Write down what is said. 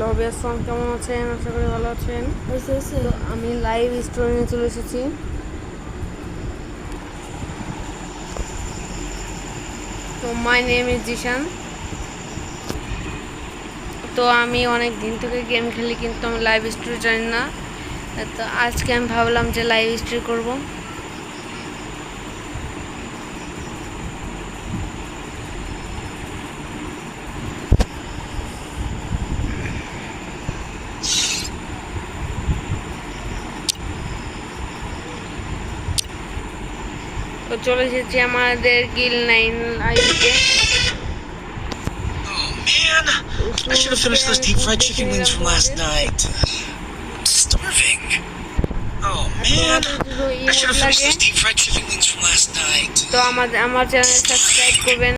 Lobby আসসালাম, কেমন আছেন? আশা করি ভালো আছেন। তো আমি লাইভ স্টোরি নিয়ে চলে এসেছি। তো মাই নেম ইজ জিশান। তো আমি অনেক দিন থেকে গেম খেলি, কিন্তু আমি লাইভ স্টোরি জানি না। তো আজকে আমি ভাবলাম যে লাইভ স্টোরি করব। তো চলে এসেছি আমাদের গিল 9 আইডিতে। Man, I should have finished those deep fried chicken wings from last night. I'm starving. Oh man, I should have finished those deep fried chicken wings from last night. তো আমার channel subscribe করবেন।